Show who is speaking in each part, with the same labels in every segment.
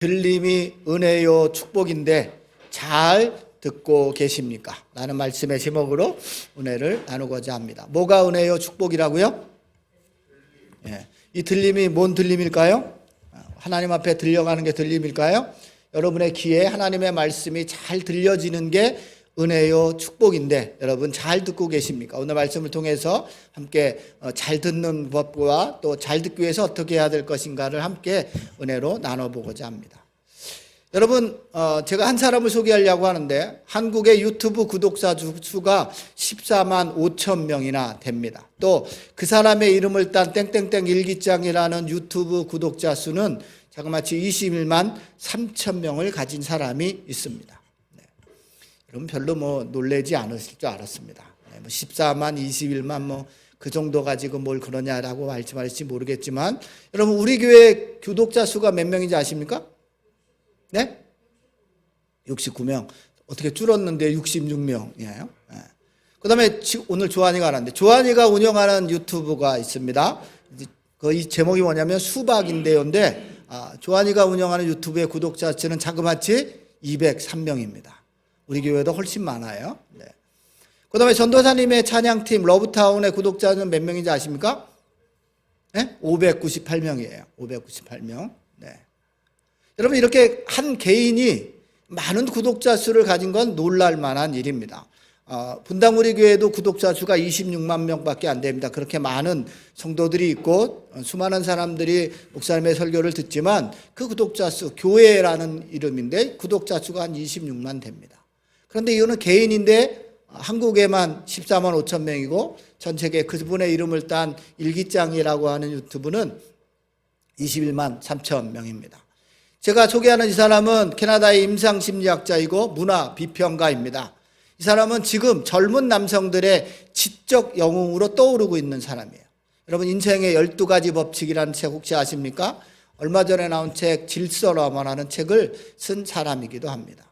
Speaker 1: 들림이 은혜요 축복인데 잘 듣고 계십니까? 라는 말씀의 제목으로 은혜를 나누고자 합니다. 뭐가 은혜요 축복이라고요? 이 들림이 뭔 들림일까요? 하나님 앞에 들려가는 게 들림일까요? 여러분의 귀에 하나님의 말씀이 잘 들려지는 게 은혜요 축복인데 여러분 잘 듣고 계십니까? 오늘 말씀을 통해서 함께 잘 듣는 법과 또 잘 듣기 위해서 어떻게 해야 될 것인가를 함께 은혜로 나눠보고자 합니다. 여러분, 제가 한 사람을 소개하려고 하는데 한국의 유튜브 구독자 수가 14만 5천 명이나 됩니다. 또 그 사람의 이름을 딴 땡땡땡 일기장이라는 유튜브 구독자 수는 자그마치 21만 3천 명을 가진 사람이 있습니다. 여러분 별로 놀라지 않으실 줄 알았습니다. 14만, 21만 그 정도 가지고 뭘 그러냐라고 말씀하실지 모르겠지만 여러분 우리 교회 구독자 수가 몇 명인지 아십니까? 네? 69명. 어떻게 줄었는데 66명이에요. 그 다음에 오늘 조한이가 하는데 조한이가 운영하는 유튜브가 있습니다. 이 제목이 뭐냐면 수박인데요인데 조한이가 운영하는 유튜브의 구독자 수는 자그마치 203명입니다. 우리 교회도 훨씬 많아요. 네. 그 다음에 전도사님의 찬양팀 러브타운의 구독자는 몇 명인지 아십니까? 네? 598명이에요. 598명. 네. 여러분 이렇게 한 개인이 많은 구독자 수를 가진 건 놀랄 만한 일입니다. 분당 우리 교회도 구독자 수가 26만 명밖에 안 됩니다. 그렇게 많은 성도들이 있고 수많은 사람들이 목사님의 설교를 듣지만 그 구독자 수, 교회라는 이름인데 구독자 수가 한 26만 됩니다. 그런데 이거는 개인인데 한국에만 14만 5천 명이고 전 세계 그분의 이름을 딴 일기장이라고 하는 유튜브는 21만 3천 명입니다. 제가 소개하는 이 사람은 캐나다의 임상심리학자이고 문화 비평가입니다. 이 사람은 지금 젊은 남성들의 지적 영웅으로 떠오르고 있는 사람이에요. 여러분 인생의 12가지 법칙이라는 책 혹시 아십니까? 얼마 전에 나온 책 질서라는 책을 쓴 사람이기도 합니다.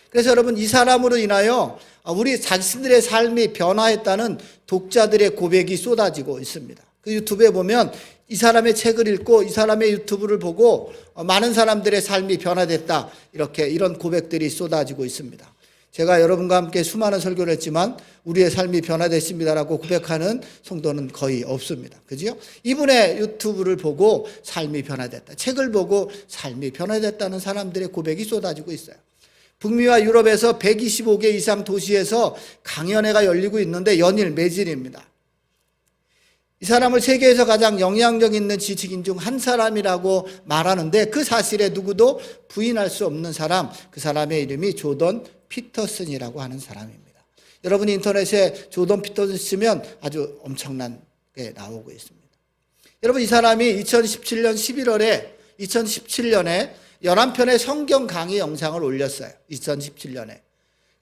Speaker 1: 그래서 여러분 이 사람으로 인하여 우리 자신들의 삶이 변화했다는 독자들의 고백이 쏟아지고 있습니다. 그 유튜브에 보면 이 사람의 책을 읽고 이 사람의 유튜브를 보고 많은 사람들의 삶이 변화됐다. 이런 고백들이 쏟아지고 있습니다. 제가 여러분과 함께 수많은 설교를 했지만 우리의 삶이 변화됐습니다라고 고백하는 성도는 거의 없습니다. 그죠? 이분의 유튜브를 보고 삶이 변화됐다. 책을 보고 삶이 변화됐다는 사람들의 고백이 쏟아지고 있어요. 북미와 유럽에서 125개 이상 도시에서 강연회가 열리고 있는데 연일 매진입니다. 이 사람을 세계에서 가장 영향력 있는 지식인 중 한 사람이라고 말하는데 그 사실에 누구도 부인할 수 없는 사람, 그 사람의 이름이 조던 피터슨이라고 하는 사람입니다. 여러분이 인터넷에 조던 피터슨 치면 아주 엄청난 게 나오고 있습니다. 여러분 이 사람이 2017년에 11편의 성경 강의 영상을 올렸어요. 2017년에.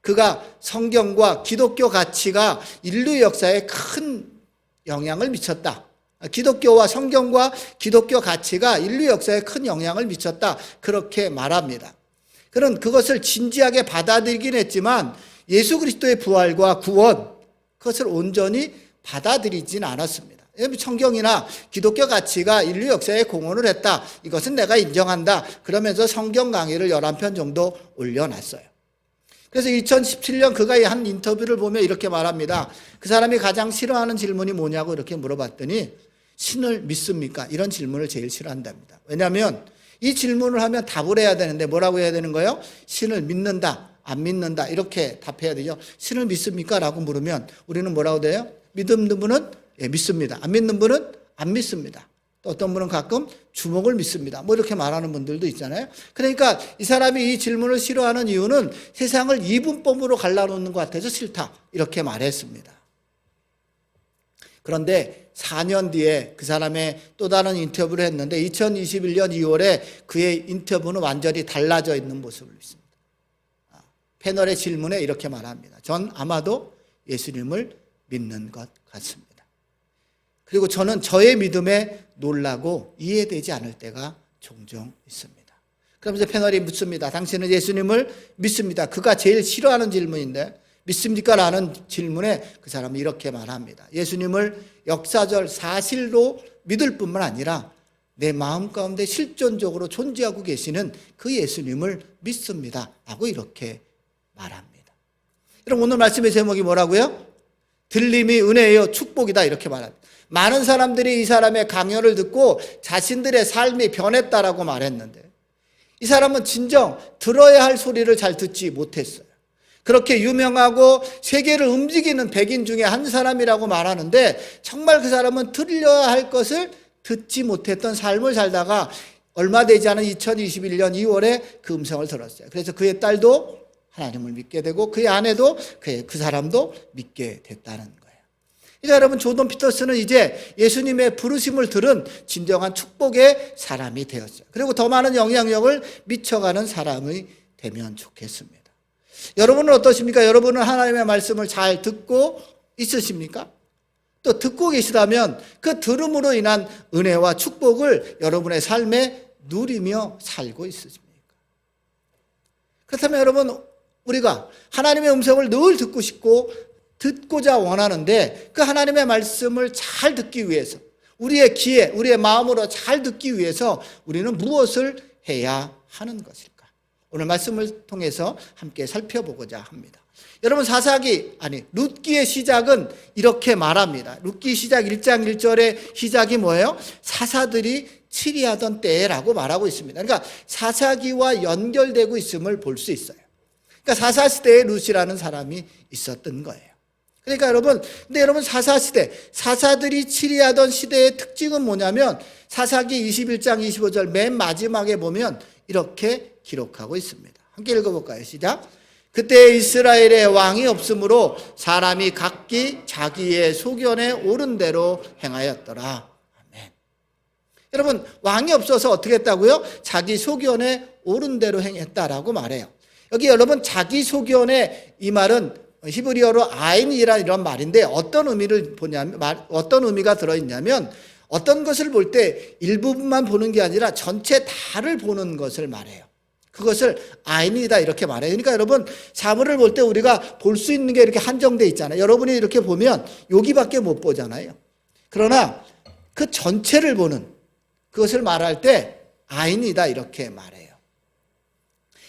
Speaker 1: 그가 성경과 기독교 가치가 인류 역사에 큰 영향을 미쳤다. 기독교와 성경과 기독교 가치가 인류 역사에 큰 영향을 미쳤다. 그렇게 말합니다. 그는 그것을 진지하게 받아들이긴 했지만 예수 그리스도의 부활과 구원 그것을 온전히 받아들이진 않았습니다. 성경이나 기독교 가치가 인류 역사에 공헌을 했다. 이것은 내가 인정한다. 그러면서 성경 강의를 11편 정도 올려놨어요. 그래서 2017년 그가 한 인터뷰를 보면 이렇게 말합니다. 그 사람이 가장 싫어하는 질문이 뭐냐고 이렇게 물어봤더니 신을 믿습니까? 이런 질문을 제일 싫어한답니다. 왜냐하면 이 질문을 하면 답을 해야 되는데 뭐라고 해야 되는 거예요? 신을 믿는다, 안 믿는다 이렇게 답해야 되죠. 신을 믿습니까? 라고 물으면 우리는 뭐라고 돼요? 믿는 분은 믿습니다. 안 믿는 분은 안 믿습니다. 또 어떤 분은 가끔 주목을 믿습니다. 이렇게 말하는 분들도 있잖아요. 그러니까 이 사람이 이 질문을 싫어하는 이유는 세상을 이분법으로 갈라놓는 것 같아서 싫다. 이렇게 말했습니다. 그런데 4년 뒤에 그 사람의 또 다른 인터뷰를 했는데 2021년 2월에 그의 인터뷰는 완전히 달라져 있는 모습을 있습니다. 패널의 질문에 이렇게 말합니다. 전 아마도 예수님을 믿는 것 같습니다. 그리고 저는 저의 믿음에 놀라고 이해되지 않을 때가 종종 있습니다. 그러면서 패널이 묻습니다. 당신은 예수님을 믿습니다. 그가 제일 싫어하는 질문인데 믿습니까? 라는 질문에 그 사람이 이렇게 말합니다. 예수님을 역사적 사실로 믿을 뿐만 아니라 내 마음 가운데 실존적으로 존재하고 계시는 그 예수님을 믿습니다 라고 이렇게 말합니다. 여러분, 오늘 말씀의 제목이 뭐라고요? 들림이 은혜요 축복이다 이렇게 말합니다. 많은 사람들이 이 사람의 강연을 듣고 자신들의 삶이 변했다라고 말했는데, 이 사람은 진정 들어야 할 소리를 잘 듣지 못했어요. 그렇게 유명하고 세계를 움직이는 백인 중에 한 사람이라고 말하는데, 정말 그 사람은 들려야 할 것을 듣지 못했던 삶을 살다가 얼마 되지 않은 2021년 2월에 그 음성을 들었어요. 그래서 그의 딸도 하나님을 믿게 되고 그의 아내도 그 사람도 믿게 됐다는 거예요. 그러니까 여러분, 조던 피터슨은 이제 예수님의 부르심을 들은 진정한 축복의 사람이 되었어요. 그리고 더 많은 영향력을 미쳐가는 사람이 되면 좋겠습니다. 여러분은 어떠십니까? 여러분은 하나님의 말씀을 잘 듣고 있으십니까? 또 듣고 계시다면 그 들음으로 인한 은혜와 축복을 여러분의 삶에 누리며 살고 있으십니까? 그렇다면 여러분, 우리가 하나님의 음성을 늘 듣고 싶고 듣고자 원하는데, 그 하나님의 말씀을 잘 듣기 위해서, 우리의 귀에, 우리의 마음으로 잘 듣기 위해서 우리는 무엇을 해야 하는 것일까? 오늘 말씀을 통해서 함께 살펴보고자 합니다. 여러분, 룻기의 시작은 이렇게 말합니다. 룻기 시작 1장 1절의 시작이 뭐예요? 사사들이 치리하던 때라고 말하고 있습니다. 그러니까 사사기와 연결되고 있음을 볼 수 있어요. 그러니까 사사시대에 룻이라는 사람이 있었던 거예요. 그러니까 여러분, 사사시대, 사사들이 치리하던 시대의 특징은 뭐냐면, 사사기 21장 25절 맨 마지막에 보면 이렇게 기록하고 있습니다. 함께 읽어볼까요? 시작. 그때 이스라엘에 왕이 없으므로 사람이 각기 자기의 소견에 옳은 대로 행하였더라. 아멘. 여러분, 왕이 없어서 어떻게 했다고요? 자기 소견에 옳은 대로 행했다라고 말해요. 여기 여러분, 자기 소견에, 이 말은 히브리어로 아인이라는 이런 말인데, 어떤 의미가 들어있냐면, 어떤 것을 볼 때 일부분만 보는 게 아니라 전체 다를 보는 것을 말해요. 그것을 아인이다 이렇게 말해요. 그러니까 여러분, 사물을 볼 때 우리가 볼 수 있는 게 이렇게 한정돼 있잖아요. 여러분이 이렇게 보면 여기밖에 못 보잖아요. 그러나 그 전체를 보는, 그것을 말할 때 아인이다 이렇게 말해요.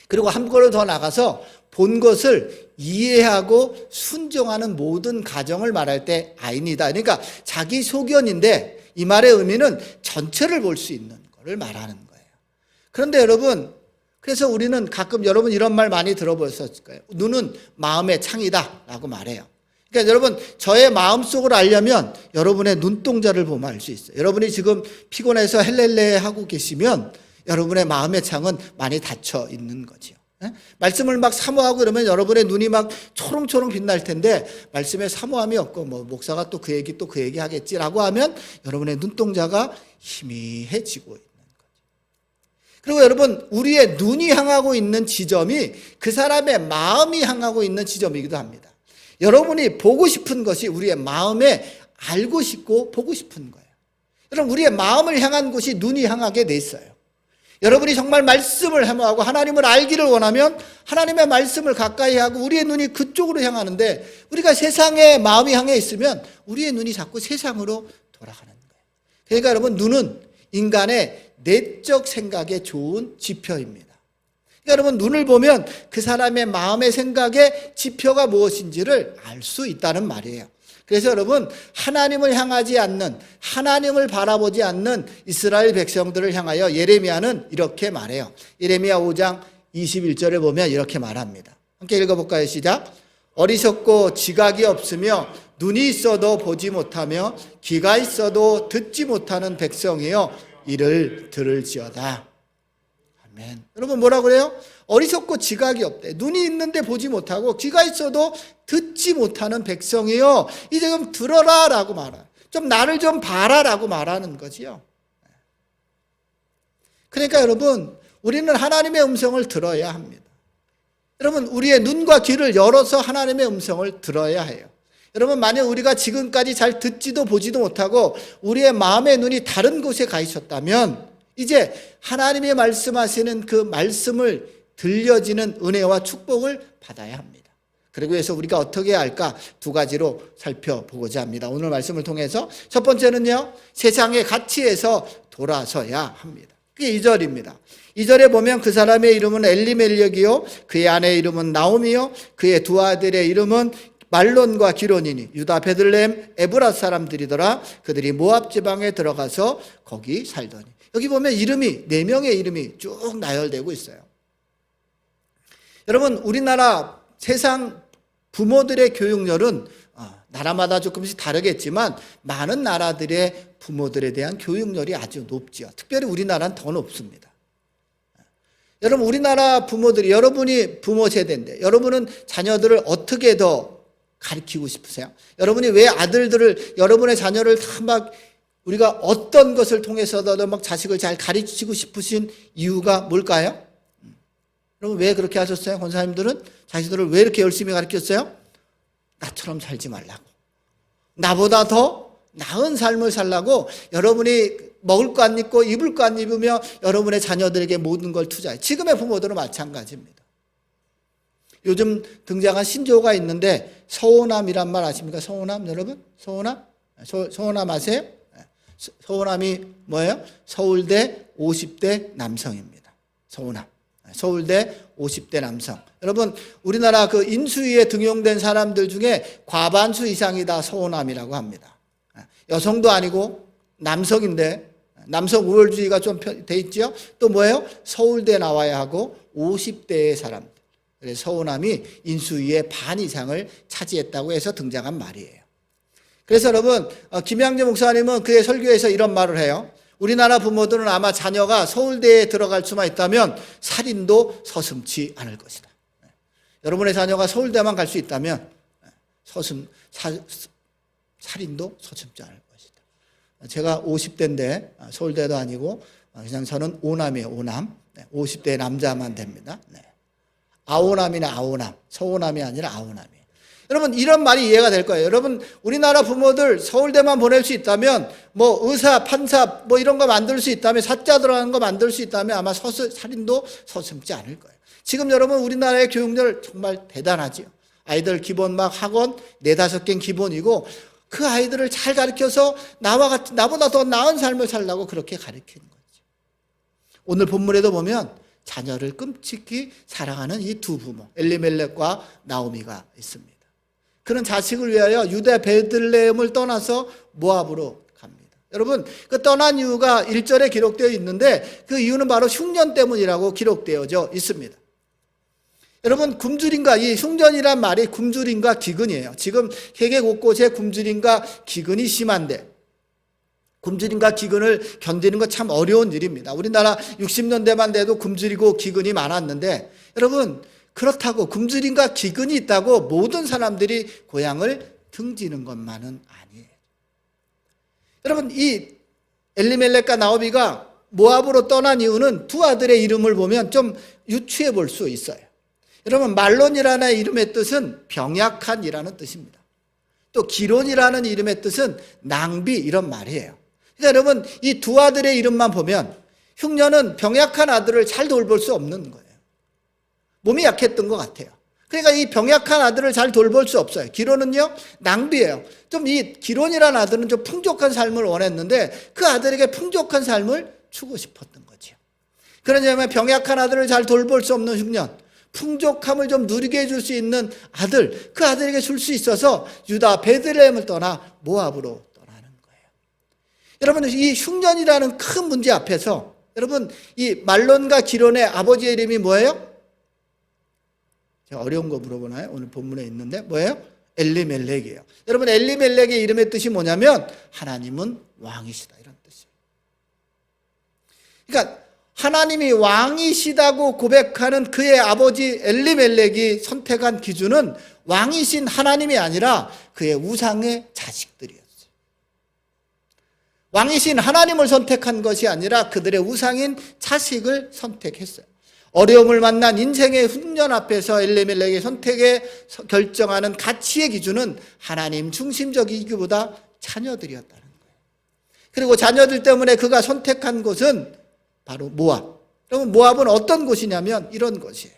Speaker 1: 그리고 한 걸음 더 나가서 본 것을 이해하고 순종하는 모든 가정을 말할 때 아인이다. 그러니까 자기 소견인데, 이 말의 의미는 전체를 볼 수 있는 것을 말하는 거예요. 그런데 여러분, 그래서 우리는 가끔 여러분 이런 말 많이 들어보셨을 거예요. 눈은 마음의 창이다 라고 말해요. 그러니까 여러분, 저의 마음속을 알려면 여러분의 눈동자를 보면 알 수 있어요. 여러분이 지금 피곤해서 헬렐레 하고 계시면 여러분의 마음의 창은 많이 닫혀 있는 거죠. 말씀을 막 사모하고 그러면 여러분의 눈이 막 초롱초롱 빛날 텐데, 말씀에 사모함이 없고 목사가 또 그 얘기 하겠지라고 하면 여러분의 눈동자가 희미해지고 있는 거죠. 그리고 여러분, 우리의 눈이 향하고 있는 지점이 그 사람의 마음이 향하고 있는 지점이기도 합니다. 여러분이 보고 싶은 것이 우리의 마음에 알고 싶고 보고 싶은 거예요. 여러분, 우리의 마음을 향한 곳이 눈이 향하게 돼 있어요. 여러분이 정말 말씀을 해모하고 하나님을 알기를 원하면 하나님의 말씀을 가까이 하고 우리의 눈이 그쪽으로 향하는데, 우리가 세상에 마음이 향해 있으면 우리의 눈이 자꾸 세상으로 돌아가는 거예요. 그러니까 여러분, 눈은 인간의 내적 생각에 좋은 지표입니다. 그러니까 여러분, 눈을 보면 그 사람의 마음의 생각의 지표가 무엇인지를 알 수 있다는 말이에요. 그래서 여러분, 하나님을 향하지 않는, 하나님을 바라보지 않는 이스라엘 백성들을 향하여 예레미야는 이렇게 말해요. 예레미야 5장 21절에 보면 이렇게 말합니다. 함께 읽어볼까요? 시작. 어리석고 지각이 없으며 눈이 있어도 보지 못하며 귀가 있어도 듣지 못하는 백성이여 이를 들을지어다. 아멘. 여러분, 뭐라고 그래요? 어리석고 지각이 없대. 눈이 있는데 보지 못하고 귀가 있어도 듣지 못하는 백성이요, 이제 좀 들어라 라고 말해요. 좀 나를 좀 봐라 라고 말하는 거지요. 그러니까 여러분, 우리는 하나님의 음성을 들어야 합니다. 여러분, 우리의 눈과 귀를 열어서 하나님의 음성을 들어야 해요. 여러분, 만약 우리가 지금까지 잘 듣지도 보지도 못하고 우리의 마음의 눈이 다른 곳에 가 있었다면, 이제 하나님이 말씀하시는 그 말씀을 들려지는 은혜와 축복을 받아야 합니다. 그러기 위해서 우리가 어떻게 해야 할까? 두 가지로 살펴보고자 합니다. 오늘 말씀을 통해서 첫 번째는요, 세상의 가치에서 돌아서야 합니다. 그게 2절입니다. 2절에 보면 그 사람의 이름은 엘리멜렉이요 그의 아내의 이름은 나오미요 그의 두 아들의 이름은 말론과 기론이니 유다 베들레헴 에브라 사람들이더라. 그들이 모압 지방에 들어가서 거기 살더니. 여기 보면 이름이 4명의 이름이 쭉 나열되고 있어요. 여러분 우리나라 세상 부모들의 교육열은 나라마다 조금씩 다르겠지만 많은 나라들의 부모들에 대한 교육열이 아주 높지요. 특별히 우리나라는 더 높습니다. 여러분 우리나라 부모들이 여러분이 부모 세대인데 여러분은 자녀들을 어떻게 더 가르치고 싶으세요? 여러분이 왜 아들들을 여러분의 자녀를 다 막 우리가 어떤 것을 통해서도 막 자식을 잘 가르치고 싶으신 이유가 뭘까요? 여러분 왜 그렇게 하셨어요? 권사님들은 자식들을 왜 이렇게 열심히 가르쳤어요? 나처럼 살지 말라고. 나보다 더 나은 삶을 살라고 여러분이 먹을 거 안 입고 입을 거 안 입으며 여러분의 자녀들에게 모든 걸 투자해. 지금의 부모들은 마찬가지입니다. 요즘 등장한 신조어가 있는데 서호남이란 말 아십니까? 서호남 여러분? 서호남? 서호남 아세요? 서호남이 뭐예요? 서울대 50대 남성입니다. 서호남. 서울대 50대 남성. 여러분 우리나라 그 인수위에 등용된 사람들 중에 과반수 이상이 다 서호남이라고 합니다. 여성도 아니고 남성인데 남성 우월주의가 좀 돼 있죠. 또 뭐예요? 서울대 나와야 하고 50대의 사람들. 그래서 서호남이 인수위의 반 이상을 차지했다고 해서 등장한 말이에요. 그래서 여러분 김양재 목사님은 그의 설교에서 이런 말을 해요. 우리나라 부모들은 아마 자녀가 서울대에 들어갈 수만 있다면 살인도 서슴지 않을 것이다. 여러분의 자녀가 서울대만 갈 수 있다면 살인도 서슴지 않을 것이다. 제가 50대인데 서울대도 아니고 그냥 저는 오남이에요. 오남. 50대 남자만 됩니다. 아오남이나 아오남. 서오남이 아니라 아오남이에요. 여러분 이런 말이 이해가 될 거예요. 여러분 우리나라 부모들 서울대만 보낼 수 있다면 뭐 의사, 판사 뭐 이런 거 만들 수 있다면 사자 들어가는 거 만들 수 있다면 아마 살인도 서슴지 않을 거예요. 지금 여러분 우리나라의 교육열 정말 대단하지요. 아이들 기본 막 학원 4-5개는 기본이고 그 아이들을 잘 가르쳐서 나보다 더 나은 삶을 살라고 그렇게 가르치는 거죠. 오늘 본문에도 보면 자녀를 끔찍히 사랑하는 이 두 부모 엘리멜렉과 나오미가 있습니다. 그는 자식을 위하여 유다 베들레헴을 떠나서 모압으로 갑니다. 여러분 그 떠난 이유가 1절에 기록되어 있는데 그 이유는 바로 흉년 때문이라고 기록되어져 있습니다. 여러분 굶주림과 이 흉년이란 말이 굶주림과 기근이에요. 지금 세계 곳곳에 굶주림과 기근이 심한데 굶주림과 기근을 견디는 건 참 어려운 일입니다. 우리나라 60년대만 돼도 굶주리고 기근이 많았는데 여러분 그렇다고 굶주림과 기근이 있다고 모든 사람들이 고향을 등지는 것만은 아니에요. 여러분 이 엘리멜렉과 나오미가 모압으로 떠난 이유는 두 아들의 이름을 보면 좀 유추해 볼 수 있어요. 여러분 말론이라는 이름의 뜻은 병약한이라는 뜻입니다. 또 기론이라는 이름의 뜻은 낭비 이런 말이에요. 그러니까 여러분 이 두 아들의 이름만 보면 흉년은 병약한 아들을 잘 돌볼 수 없는 거예요. 몸이 약했던 것 같아요. 그러니까 이 병약한 아들을 잘 돌볼 수 없어요. 기론은요 낭비예요. 좀 이 기론이라는 아들은 좀 풍족한 삶을 원했는데 그 아들에게 풍족한 삶을 주고 싶었던 거죠. 그러냐면 병약한 아들을 잘 돌볼 수 없는 흉년, 풍족함을 좀 누리게 해줄 수 있는 아들, 그 아들에게 줄 수 있어서 유다 베들레헴을 떠나 모압으로 떠나는 거예요. 여러분 이 흉년이라는 큰 문제 앞에서 여러분 이 말론과 기론의 아버지의 이름이 뭐예요? 제가 어려운 거 물어보나요? 오늘 본문에 있는데 뭐예요? 엘리멜렉이에요. 여러분 엘리멜렉의 이름의 뜻이 뭐냐면 하나님은 왕이시다 이런 뜻이에요. 그러니까 하나님이 왕이시다고 고백하는 그의 아버지 엘리멜렉이 선택한 기준은 왕이신 하나님이 아니라 그의 우상의 자식들이었어요. 왕이신 하나님을 선택한 것이 아니라 그들의 우상인 자식을 선택했어요. 어려움을 만난 인생의 흉년 앞에서 엘리멜렉의 선택에 결정하는 가치의 기준은 하나님 중심적이기보다 자녀들이었다는 거예요. 그리고 자녀들 때문에 그가 선택한 곳은 바로 모압. 그러면 모압은 어떤 곳이냐면 이런 곳이에요.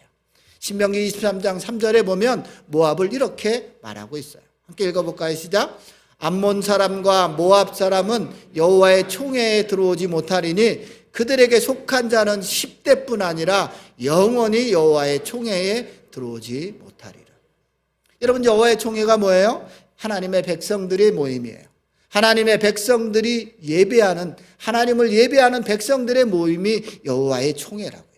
Speaker 1: 신명기 23장 3절에 보면 모압을 이렇게 말하고 있어요. 함께 읽어볼까요? 시작. 암몬 사람과 모압 사람은 여호와의 총회에 들어오지 못하리니 그들에게 속한 자는 10대뿐 아니라 영원히 여호와의 총회에 들어오지 못하리라. 여러분, 여호와의 총회가 뭐예요? 하나님의 백성들의 모임이에요. 하나님의 백성들이 예배하는, 하나님을 예배하는 백성들의 모임이 여호와의 총회라고요.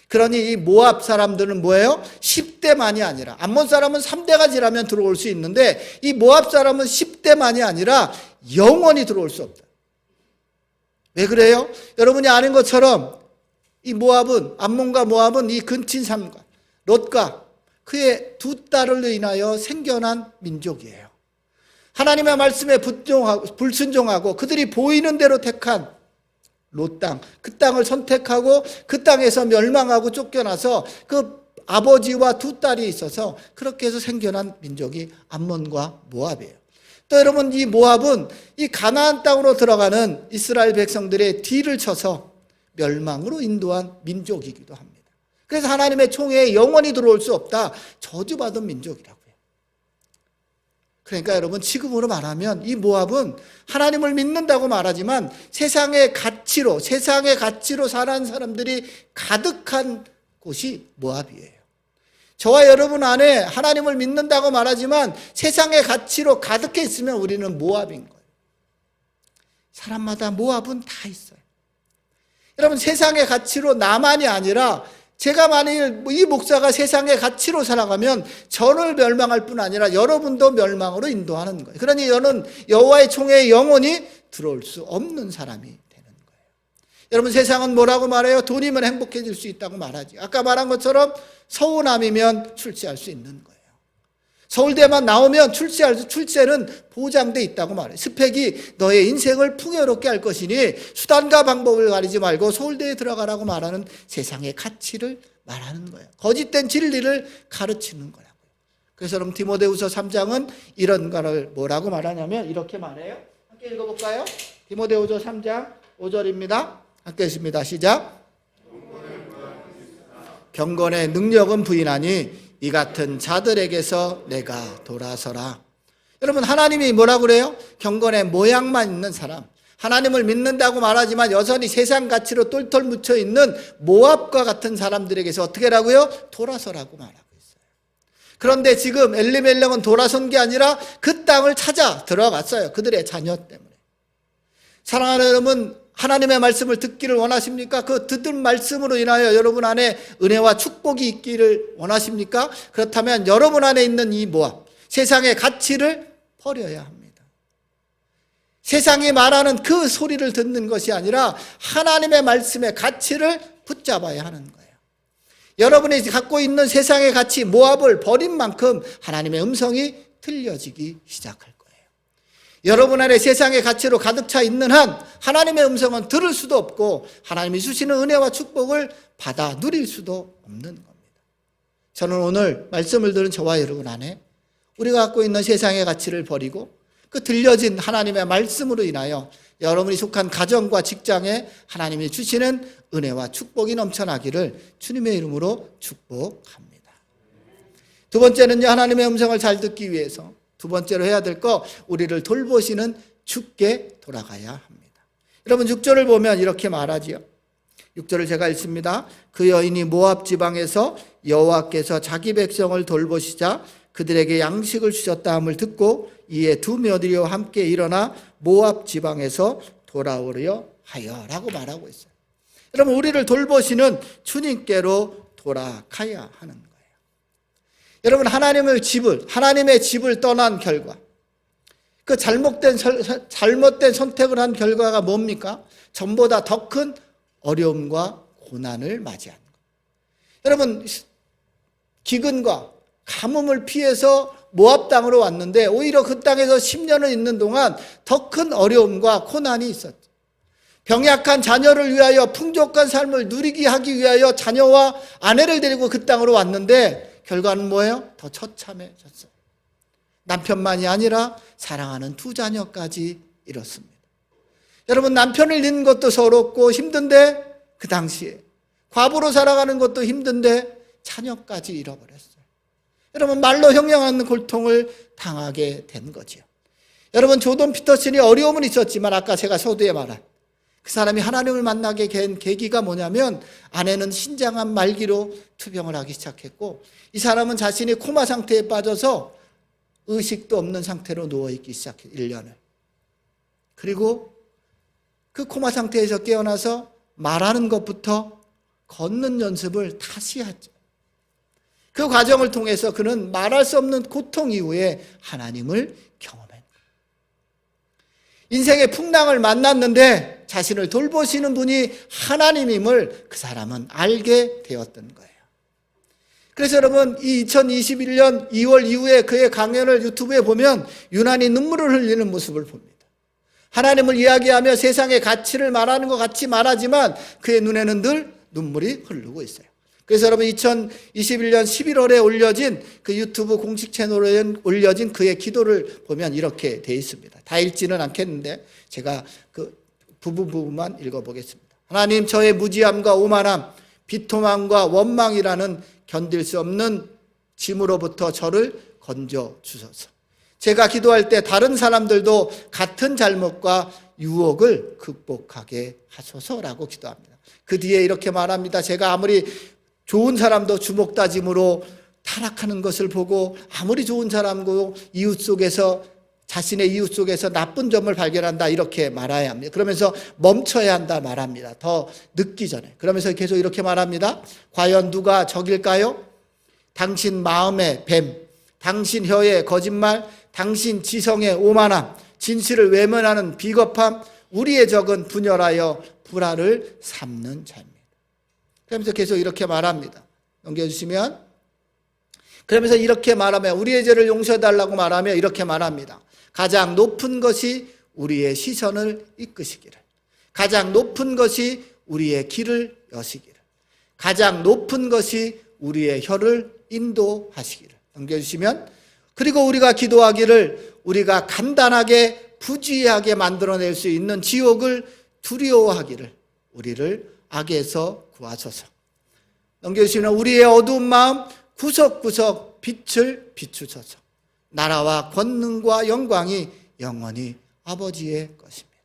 Speaker 1: 그러니 이 모압 사람들은 뭐예요? 10대만이 아니라, 암몬 사람은 3대가 지나면 들어올 수 있는데 이 모압 사람은 10대만이 아니라 영원히 들어올 수 없다. 왜 그래요? 여러분이 아는 것처럼 이 모압은, 암몬과 모압은 이 근친 삶과 롯과 그의 두 딸을 인하여 생겨난 민족이에요. 하나님의 말씀에 불순종하고 그들이 보이는 대로 택한 롯 땅, 그 땅을 선택하고 그 땅에서 멸망하고 쫓겨나서 그 아버지와 두 딸이 있어서 그렇게 해서 생겨난 민족이 암몬과 모압이에요. 또 여러분, 이 모압은 이 가나안 땅으로 들어가는 이스라엘 백성들의 뒤를 쳐서 멸망으로 인도한 민족이기도 합니다. 그래서 하나님의 총회에 영원히 들어올 수 없다, 저주받은 민족이라고요. 그러니까 여러분, 지금으로 말하면 이 모압은 하나님을 믿는다고 말하지만 세상의 가치로 사는 사람들이 가득한 곳이 모압이에요. 저와 여러분 안에 하나님을 믿는다고 말하지만 세상의 가치로 가득해 있으면 우리는 모압인 거예요. 사람마다 모압은 다 있어요. 여러분, 세상의 가치로 나만이 아니라 제가 만일 이 목사가 세상의 가치로 살아가면 저를 멸망할 뿐 아니라 여러분도 멸망으로 인도하는 거예요. 그러니 저는 여호와의 총회에 영원히 들어올 수 없는 사람이 되는 거예요. 여러분, 세상은 뭐라고 말해요? 돈이면 행복해질 수 있다고 말하지. 아까 말한 것처럼 서울남이면 출세할 수 있는 거예요. 서울대만 나오면 출세는 보장돼 있다고 말해요. 스펙이 너의 인생을 풍요롭게 할 것이니 수단과 방법을 가리지 말고 서울대에 들어가라고 말하는 세상의 가치를 말하는 거예요. 거짓된 진리를 가르치는 거라고요. 그래서 여러분, 디모데후서 3장은 이런 거를 뭐라고 말하냐면 이렇게 말해요. 함께 읽어볼까요? 디모데후서 3장 5절입니다. 함께 읽습니다. 시작. 경건의 능력은 부인하니 이 같은 자들에게서 내가 돌아서라. 여러분, 하나님이 뭐라고 그래요? 경건의 모양만 있는 사람, 하나님을 믿는다고 말하지만 여전히 세상 가치로 똘똘 묻혀 있는 모압과 같은 사람들에게서 어떻게 하라고요? 돌아서라고 말하고 있어요. 그런데 지금 엘리멜렉은 돌아선 게 아니라 그 땅을 찾아 들어갔어요. 그들의 자녀 때문에. 사랑하는 여러분, 하나님의 말씀을 듣기를 원하십니까? 그 듣는 말씀으로 인하여 여러분 안에 은혜와 축복이 있기를 원하십니까? 그렇다면 여러분 안에 있는 이 모압, 세상의 가치를 버려야 합니다. 세상이 말하는 그 소리를 듣는 것이 아니라 하나님의 말씀의 가치를 붙잡아야 하는 거예요. 여러분이 갖고 있는 세상의 가치, 모압을 버린 만큼 하나님의 음성이 들려지기 시작할 거예요. 여러분 안에 세상의 가치로 가득 차 있는 한 하나님의 음성은 들을 수도 없고 하나님이 주시는 은혜와 축복을 받아 누릴 수도 없는 겁니다. 저는 오늘 말씀을 들은 저와 여러분 안에 우리가 갖고 있는 세상의 가치를 버리고 그 들려진 하나님의 말씀으로 인하여 여러분이 속한 가정과 직장에 하나님이 주시는 은혜와 축복이 넘쳐나기를 주님의 이름으로 축복합니다. 두 번째는요, 하나님의 음성을 잘 듣기 위해서 두 번째로 해야 될 거, 우리를 돌보시는 주께 돌아가야 합니다. 여러분, 6절을 보면 이렇게 말하지요. 6절을 제가 읽습니다. 그 여인이 모압 지방에서 여호와께서 자기 백성을 돌보시자 그들에게 양식을 주셨다 함을 듣고 이에 두 며느리와 함께 일어나 모압 지방에서 돌아오려 하여라고 말하고 있어요. 여러분, 우리를 돌보시는 주님께로 돌아가야 하는 거예요. 여러분, 하나님의 집을 떠난 결과, 그 잘못된 선택을 한 결과가 뭡니까? 전보다 더 큰 어려움과 고난을 맞이하는 거예요. 여러분, 기근과 가뭄을 피해서 모압 땅으로 왔는데 오히려 그 땅에서 10년을 있는 동안 더 큰 어려움과 고난이 있었죠. 병약한 자녀를 위하여 풍족한 삶을 누리게 하기 위하여 자녀와 아내를 데리고 그 땅으로 왔는데 결과는 뭐예요? 더 처참해졌어요. 남편만이 아니라 사랑하는 두 자녀까지 잃었습니다. 여러분, 남편을 잃는 것도 서럽고 힘든데 그 당시에 과부로 살아가는 것도 힘든데 자녀까지 잃어버렸어요. 여러분, 말로 형용하는 고통을 당하게 된 거죠. 여러분, 조던 피터슨이 어려움은 있었지만 아까 제가 서두에 말한 그 사람이 하나님을 만나게 된 계기가 뭐냐면 아내는 신장암 말기로 투병을 하기 시작했고 이 사람은 자신이 코마 상태에 빠져서 의식도 없는 상태로 누워있기 시작해 1년을. 그리고 그 코마 상태에서 깨어나서 말하는 것부터 걷는 연습을 다시 하죠. 그 과정을 통해서 그는 말할 수 없는 고통 이후에 하나님을 경험했다. 인생의 풍랑을 만났는데 자신을 돌보시는 분이 하나님임을 그 사람은 알게 되었던 거예요. 그래서 여러분, 이 2021년 2월 이후에 그의 강연을 유튜브에 보면 유난히 눈물을 흘리는 모습을 봅니다. 하나님을 이야기하며 세상의 가치를 말하는 것 같이 말하지만 그의 눈에는 늘 눈물이 흐르고 있어요. 그래서 여러분, 2021년 11월에 올려진 그 유튜브 공식 채널에 올려진 그의 기도를 보면 이렇게 되어 있습니다. 다 읽지는 않겠는데 제가 그 부분만 읽어보겠습니다. 하나님, 저의 무지함과 오만함, 비통함과 원망이라는 견딜 수 없는 짐으로부터 저를 건져 주소서. 제가 기도할 때 다른 사람들도 같은 잘못과 유혹을 극복하게 하소서라고 기도합니다. 그 뒤에 이렇게 말합니다. 제가 아무리 좋은 사람도 주먹다짐으로 타락하는 것을 보고 아무리 좋은 사람도 자신의 이웃 속에서 나쁜 점을 발견한다 이렇게 말해야 합니다. 그러면서 멈춰야 한다 말합니다. 더 늦기 전에. 그러면서 계속 이렇게 말합니다. 과연 누가 적일까요? 당신 마음의 뱀, 당신 혀의 거짓말, 당신 지성의 오만함, 진실을 외면하는 비겁함, 우리의 적은 분열하여 불화를 삼는 자입니다. 그러면서 계속 이렇게 말합니다. 넘겨주시면, 그러면서 이렇게 말하며 우리의 죄를 용서해달라고 말하며 이렇게 말합니다. 가장 높은 것이 우리의 시선을 이끄시기를, 가장 높은 것이 우리의 길을 여시기를, 가장 높은 것이 우리의 혀를 인도하시기를. 넘겨주시면, 그리고 우리가 기도하기를 우리가 간단하게 부주의하게 만들어낼 수 있는 지옥을 두려워하기를 우리를 악에서 구하소서. 넘겨주시면, 우리의 어두운 마음 구석구석 빛을 비추소서. 나라와 권능과 영광이 영원히 아버지의 것입니다.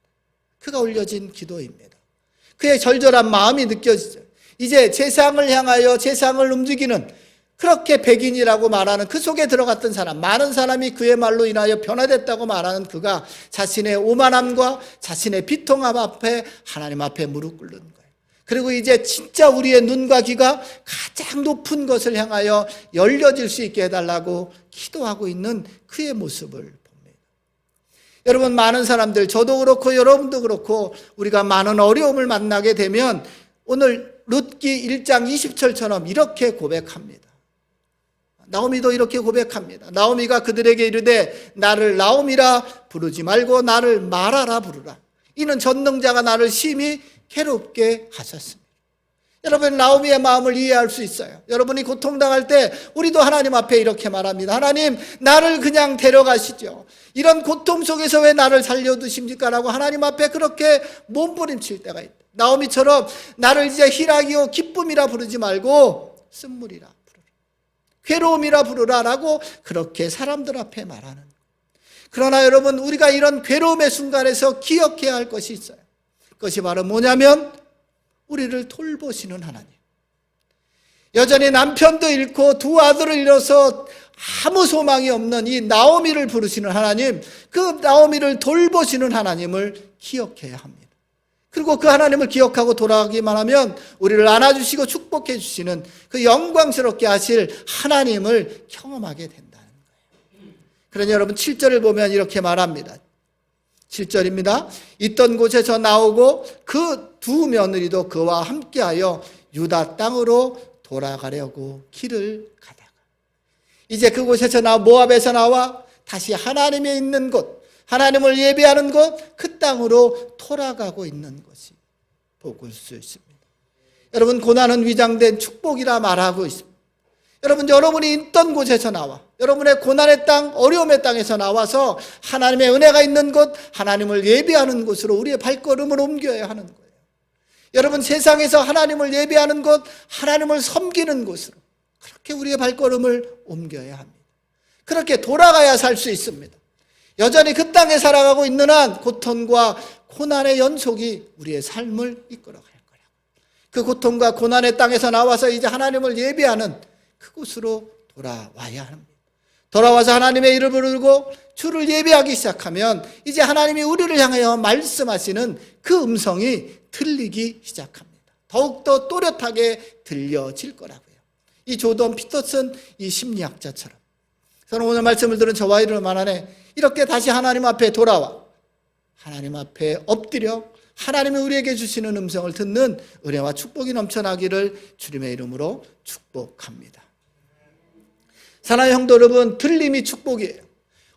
Speaker 1: 그가 올려진 기도입니다. 그의 절절한 마음이 느껴지죠. 이제 세상을 향하여 세상을 움직이는, 그렇게 백인이라고 말하는 그 속에 들어갔던 사람, 많은 사람이 그의 말로 인하여 변화됐다고 말하는 그가 자신의 오만함과 자신의 비통함 앞에 하나님 앞에 무릎 꿇는 거예요. 그리고 이제 진짜 우리의 눈과 귀가 가장 높은 것을 향하여 열려질 수 있게 해달라고 기도하고 있는 그의 모습을 봅니다. 여러분, 많은 사람들, 저도 그렇고 여러분도 그렇고 우리가 많은 어려움을 만나게 되면 오늘 룻기 1장 20절처럼 이렇게 고백합니다. 나오미도 이렇게 고백합니다. 나오미가 그들에게 이르되 나를 나오미라 부르지 말고 나를 마라라 부르라. 이는 전능자가 나를 심히 괴롭게 하셨습니다. 여러분, 나오미의 마음을 이해할 수 있어요. 여러분이 고통당할 때 우리도 하나님 앞에 이렇게 말합니다. 하나님, 나를 그냥 데려가시죠. 이런 고통 속에서 왜 나를 살려두십니까? 라고 하나님 앞에 그렇게 몸부림칠 때가 있다. 나오미처럼 나를 이제 희락이요 기쁨이라 부르지 말고 쓴물이라 부르라, 괴로움이라 부르라 라고 그렇게 사람들 앞에 말하는. 그러나 여러분, 우리가 이런 괴로움의 순간에서 기억해야 할 것이 있어요. 그것이 바로 뭐냐면 우리를 돌보시는 하나님. 여전히 남편도 잃고 두 아들을 잃어서 아무 소망이 없는 이 나오미를 부르시는 하나님, 그 나오미를 돌보시는 하나님을 기억해야 합니다. 그리고 그 하나님을 기억하고 돌아가기만 하면 우리를 안아주시고 축복해 주시는 그 영광스럽게 하실 하나님을 경험하게 된다는 거예요. 그러니 여러분, 7절을 보면 이렇게 말합니다. 7절입니다. 있던 곳에서 나오고 그 두 며느리도 그와 함께하여 유다 땅으로 돌아가려고 길을 가다가, 이제 그곳에서 모압에서 나와 다시 하나님이 있는 곳, 하나님을 예배하는 곳, 그 땅으로 돌아가고 있는 것이 볼 수 있습니다. 여러분, 고난은 위장된 축복이라 말하고 있습니다. 여러분이 있던 곳에서 나와, 여러분의 고난의 땅, 어려움의 땅에서 나와서 하나님의 은혜가 있는 곳, 하나님을 예배하는 곳으로 우리의 발걸음을 옮겨야 하는 거예요. 여러분, 세상에서 하나님을 예배하는 곳, 하나님을 섬기는 곳으로 그렇게 우리의 발걸음을 옮겨야 합니다. 그렇게 돌아가야 살 수 있습니다. 여전히 그 땅에 살아가고 있는 한 고통과 고난의 연속이 우리의 삶을 이끌어갈 거라고. 그 고통과 고난의 땅에서 나와서 이제 하나님을 예배하는 그곳으로 돌아와야 합니다. 돌아와서 하나님의 이름을 부르고 주를 예배하기 시작하면 이제 하나님이 우리를 향하여 말씀하시는 그 음성이 들리기 시작합니다. 더욱더 또렷하게 들려질 거라고요. 이 조던 피터슨 이 심리학자처럼 저는 오늘 말씀을 들은 저와 이르는 만하네 이렇게 다시 하나님 앞에 돌아와 하나님 앞에 엎드려 하나님이 우리에게 주시는 음성을 듣는 은혜와 축복이 넘쳐나기를 주님의 이름으로 축복합니다. 사랑하는 성도 여러분, 들림이 축복이에요.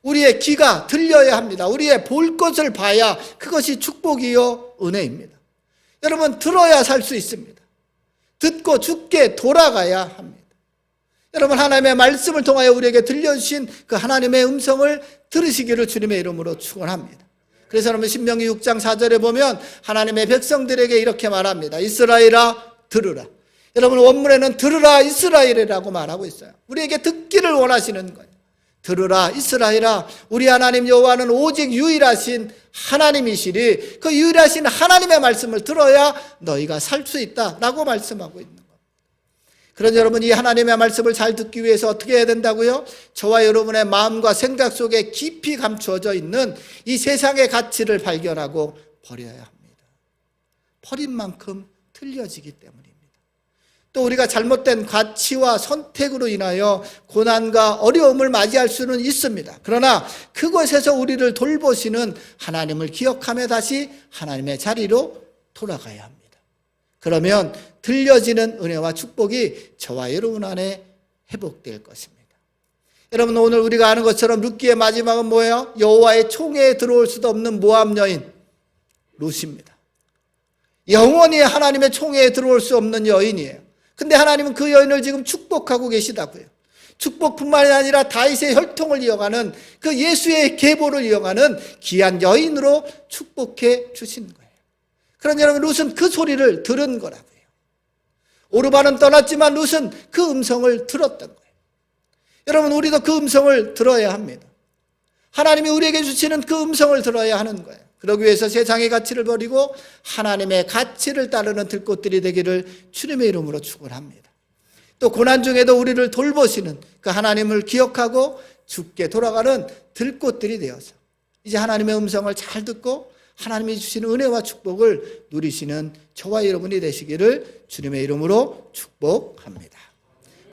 Speaker 1: 우리의 귀가 들려야 합니다. 우리의 볼 것을 봐야 그것이 축복이요 은혜입니다. 여러분, 들어야 살 수 있습니다. 듣고 주께 돌아가야 합니다. 여러분, 하나님의 말씀을 통하여 우리에게 들려주신 그 하나님의 음성을 들으시기를 주님의 이름으로 축원합니다. 그래서 여러분 신명기 6장 4절에 보면 하나님의 백성들에게 이렇게 말합니다. 이스라엘아 들으라. 여러분 원문에는 들으라 이스라엘이라고 말하고 있어요. 우리에게 듣기를 원하시는 거예요. 들으라 이스라엘아, 우리 하나님 여호와는 오직 유일하신 하나님이시리. 그 유일하신 하나님의 말씀을 들어야 너희가 살 수 있다라고 말씀하고 있는 거예요. 그런 여러분, 이 하나님의 말씀을 잘 듣기 위해서 어떻게 해야 된다고요? 저와 여러분의 마음과 생각 속에 깊이 감추어져 있는 이 세상의 가치를 발견하고 버려야 합니다. 버린 만큼 틀려지기 때문입니다. 또 우리가 잘못된 가치와 선택으로 인하여 고난과 어려움을 맞이할 수는 있습니다. 그러나 그것에서 우리를 돌보시는 하나님을 기억하며 다시 하나님의 자리로 돌아가야 합니다. 그러면 들려지는 은혜와 축복이 저와 여러분 안에 회복될 것입니다. 여러분, 오늘 우리가 아는 것처럼 룻기의 마지막은 뭐예요? 여호와의 총회에 들어올 수도 없는 모압 여인 룻입니다. 영원히 하나님의 총회에 들어올 수 없는 여인이에요. 근데 하나님은 그 여인을 지금 축복하고 계시다고요. 축복뿐만이 아니라 다윗의 혈통을 이어가는 그 예수의 계보를 이어가는 귀한 여인으로 축복해 주신 거예요. 그러나 여러분, 룻은 그 소리를 들은 거라고요. 오르바는 떠났지만 룻은 그 음성을 들었던 거예요. 여러분, 우리도 그 음성을 들어야 합니다. 하나님이 우리에게 주시는 그 음성을 들어야 하는 거예요. 그러기 위해서 세상의 가치를 버리고 하나님의 가치를 따르는 들꽃들이 되기를 주님의 이름으로 축원합니다. 또 고난 중에도 우리를 돌보시는 그 하나님을 기억하고 주께 돌아가는 들꽃들이 되어서 이제 하나님의 음성을 잘 듣고 하나님이 주시는 은혜와 축복을 누리시는 저와 여러분이 되시기를 주님의 이름으로 축복합니다.